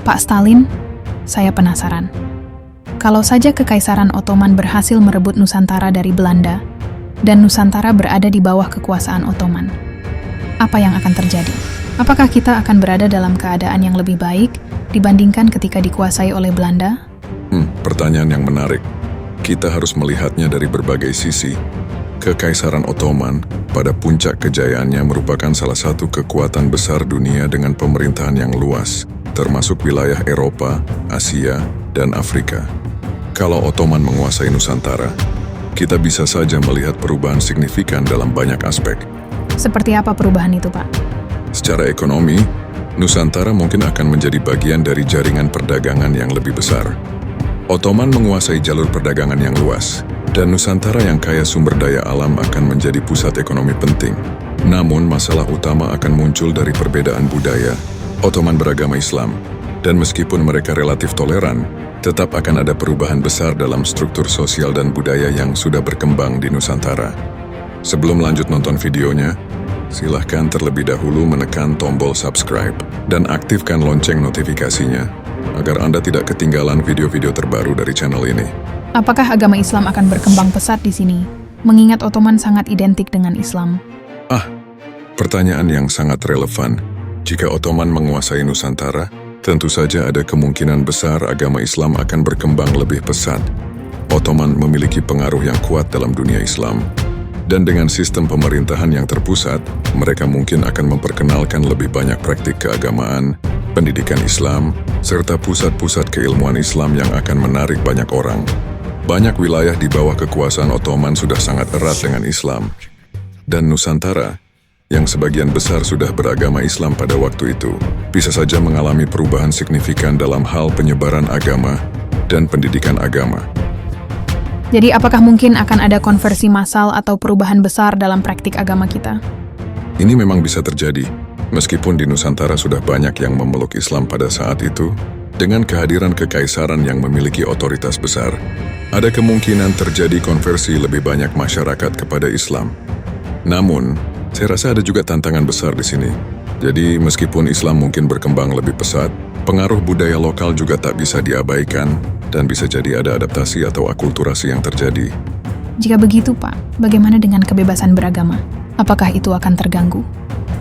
Pak Stalin, saya penasaran. Kalau saja Kekaisaran Ottoman berhasil merebut Nusantara dari Belanda, dan Nusantara berada di bawah kekuasaan Ottoman, apa yang akan terjadi? Apakah kita akan berada dalam keadaan yang lebih baik dibandingkan ketika dikuasai oleh Belanda? Pertanyaan yang menarik. Kita harus melihatnya dari berbagai sisi. Kekaisaran Ottoman pada puncak kejayaannya merupakan salah satu kekuatan besar dunia dengan pemerintahan yang luas, termasuk wilayah Eropa, Asia, dan Afrika. Kalau Ottoman menguasai Nusantara, kita bisa saja melihat perubahan signifikan dalam banyak aspek. Seperti apa perubahan itu, Pak? Secara ekonomi, Nusantara mungkin akan menjadi bagian dari jaringan perdagangan yang lebih besar. Ottoman menguasai jalur perdagangan yang luas, dan Nusantara yang kaya sumber daya alam akan menjadi pusat ekonomi penting. Namun, masalah utama akan muncul dari perbedaan budaya. Ottoman beragama Islam, dan meskipun mereka relatif toleran, tetap akan ada perubahan besar dalam struktur sosial dan budaya yang sudah berkembang di Nusantara. Sebelum lanjut nonton videonya, silahkan terlebih dahulu menekan tombol subscribe dan aktifkan lonceng notifikasinya agar Anda tidak ketinggalan video-video terbaru dari channel ini. Apakah agama Islam akan berkembang pesat di sini, mengingat Ottoman sangat identik dengan Islam? Pertanyaan yang sangat relevan. Jika Ottoman menguasai Nusantara, tentu saja ada kemungkinan besar agama Islam akan berkembang lebih pesat. Ottoman memiliki pengaruh yang kuat dalam dunia Islam. Dan dengan sistem pemerintahan yang terpusat, mereka mungkin akan memperkenalkan lebih banyak praktik keagamaan, pendidikan Islam, serta pusat-pusat keilmuan Islam yang akan menarik banyak orang. Banyak wilayah di bawah kekuasaan Ottoman sudah sangat erat dengan Islam. Dan Nusantara, yang sebagian besar sudah beragama Islam pada waktu itu, bisa saja mengalami perubahan signifikan dalam hal penyebaran agama dan pendidikan agama. Jadi apakah mungkin akan ada konversi massal atau perubahan besar dalam praktik agama kita? Ini memang bisa terjadi, meskipun di Nusantara sudah banyak yang memeluk Islam pada saat itu, dengan kehadiran kekaisaran yang memiliki otoritas besar, ada kemungkinan terjadi konversi lebih banyak masyarakat kepada Islam. Namun, saya rasa ada juga tantangan besar di sini. Jadi, meskipun Islam mungkin berkembang lebih pesat, pengaruh budaya lokal juga tak bisa diabaikan, dan bisa jadi ada adaptasi atau akulturasi yang terjadi. Jika begitu, Pak, bagaimana dengan kebebasan beragama? Apakah itu akan terganggu?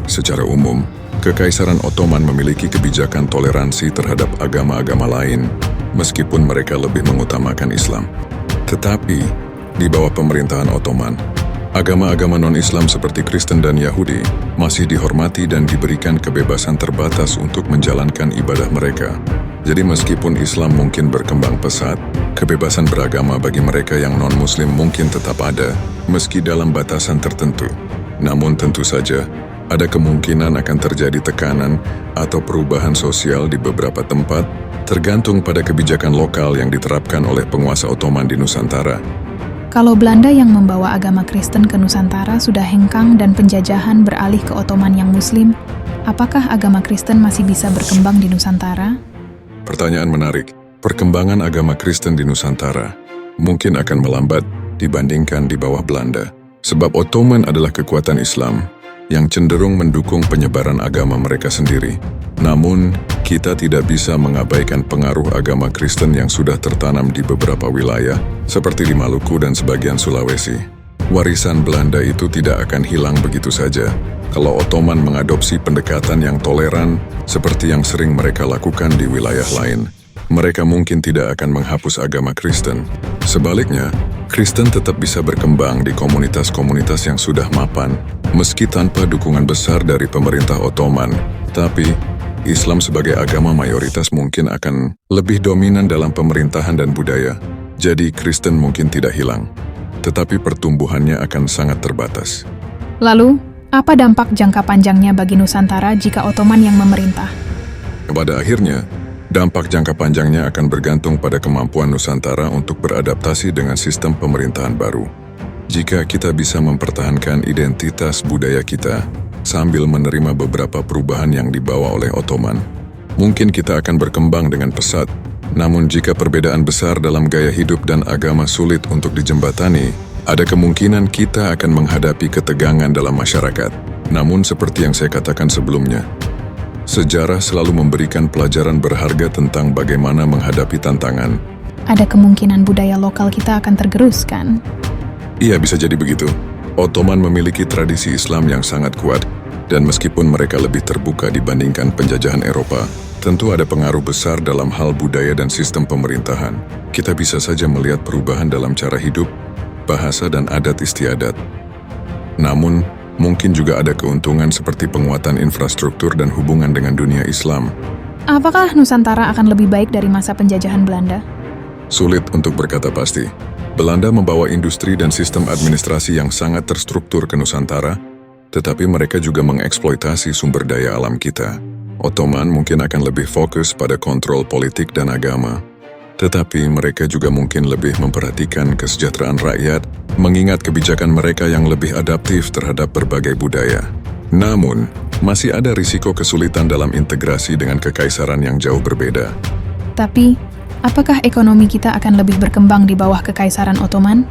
Secara umum, Kekaisaran Ottoman memiliki kebijakan toleransi terhadap agama-agama lain, meskipun mereka lebih mengutamakan Islam. Tetapi, di bawah pemerintahan Ottoman, agama-agama non-Islam seperti Kristen dan Yahudi masih dihormati dan diberikan kebebasan terbatas untuk menjalankan ibadah mereka. Jadi meskipun Islam mungkin berkembang pesat, kebebasan beragama bagi mereka yang non-Muslim mungkin tetap ada, meski dalam batasan tertentu. Namun tentu saja, ada kemungkinan akan terjadi tekanan atau perubahan sosial di beberapa tempat, tergantung pada kebijakan lokal yang diterapkan oleh penguasa Ottoman di Nusantara. Kalau Belanda yang membawa agama Kristen ke Nusantara sudah hengkang dan penjajahan beralih ke Ottoman yang Muslim, apakah agama Kristen masih bisa berkembang di Nusantara? Pertanyaan menarik. Perkembangan agama Kristen di Nusantara mungkin akan melambat dibandingkan di bawah Belanda, sebab Ottoman adalah kekuatan Islam yang cenderung mendukung penyebaran agama mereka sendiri. Namun, kita tidak bisa mengabaikan pengaruh agama Kristen yang sudah tertanam di beberapa wilayah, seperti di Maluku dan sebagian Sulawesi. Warisan Belanda itu tidak akan hilang begitu saja kalau Ottoman mengadopsi pendekatan yang toleran seperti yang sering mereka lakukan di wilayah lain. Mereka mungkin tidak akan menghapus agama Kristen. Sebaliknya, Kristen tetap bisa berkembang di komunitas-komunitas yang sudah mapan, meski tanpa dukungan besar dari pemerintah Ottoman. Tapi, Islam sebagai agama mayoritas mungkin akan lebih dominan dalam pemerintahan dan budaya. Jadi, Kristen mungkin tidak hilang, tetapi pertumbuhannya akan sangat terbatas. Lalu, apa dampak jangka panjangnya bagi Nusantara jika Ottoman yang memerintah? Pada akhirnya, dampak jangka panjangnya akan bergantung pada kemampuan Nusantara untuk beradaptasi dengan sistem pemerintahan baru. Jika kita bisa mempertahankan identitas budaya kita sambil menerima beberapa perubahan yang dibawa oleh Ottoman, mungkin kita akan berkembang dengan pesat. Namun jika perbedaan besar dalam gaya hidup dan agama sulit untuk dijembatani, ada kemungkinan kita akan menghadapi ketegangan dalam masyarakat. Namun seperti yang saya katakan sebelumnya, Sejarah selalu memberikan pelajaran berharga tentang bagaimana menghadapi tantangan. Ada kemungkinan budaya lokal kita akan tergerus, kan? Iya, bisa jadi begitu. Ottoman memiliki tradisi Islam yang sangat kuat, dan meskipun mereka lebih terbuka dibandingkan penjajahan Eropa, tentu ada pengaruh besar dalam hal budaya dan sistem pemerintahan. Kita bisa saja melihat perubahan dalam cara hidup, bahasa dan adat istiadat. Namun, mungkin juga ada keuntungan seperti penguatan infrastruktur dan hubungan dengan dunia Islam. Apakah Nusantara akan lebih baik dari masa penjajahan Belanda? Sulit untuk berkata pasti. Belanda membawa industri dan sistem administrasi yang sangat terstruktur ke Nusantara, tetapi mereka juga mengeksploitasi sumber daya alam kita. Ottoman mungkin akan lebih fokus pada kontrol politik dan agama, tetapi mereka juga mungkin lebih memperhatikan kesejahteraan rakyat, mengingat kebijakan mereka yang lebih adaptif terhadap berbagai budaya. Namun, masih ada risiko kesulitan dalam integrasi dengan kekaisaran yang jauh berbeda. Tapi, apakah ekonomi kita akan lebih berkembang di bawah kekaisaran Ottoman?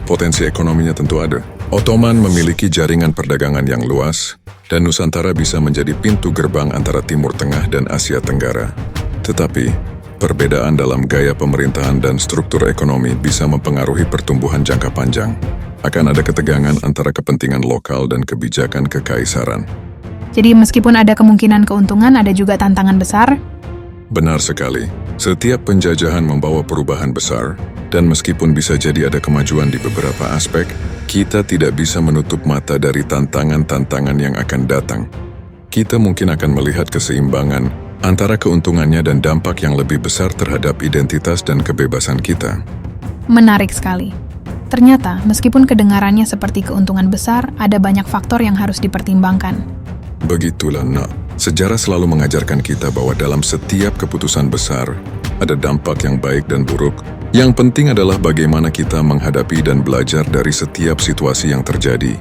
Potensi ekonominya tentu ada. Ottoman memiliki jaringan perdagangan yang luas, dan Nusantara bisa menjadi pintu gerbang antara Timur Tengah dan Asia Tenggara. Tetapi, perbedaan dalam gaya pemerintahan dan struktur ekonomi bisa mempengaruhi pertumbuhan jangka panjang. Akan ada ketegangan antara kepentingan lokal dan kebijakan kekaisaran. Jadi meskipun ada kemungkinan keuntungan, ada juga tantangan besar? Benar sekali. Setiap penjajahan membawa perubahan besar, dan meskipun bisa jadi ada kemajuan di beberapa aspek, kita tidak bisa menutup mata dari tantangan-tantangan yang akan datang. Kita mungkin akan melihat keseimbangan antara keuntungannya dan dampak yang lebih besar terhadap identitas dan kebebasan kita. Menarik sekali. Ternyata, meskipun kedengarannya seperti keuntungan besar, ada banyak faktor yang harus dipertimbangkan. Begitulah, nak. Sejarah selalu mengajarkan kita bahwa dalam setiap keputusan besar, ada dampak yang baik dan buruk. Yang penting adalah bagaimana kita menghadapi dan belajar dari setiap situasi yang terjadi.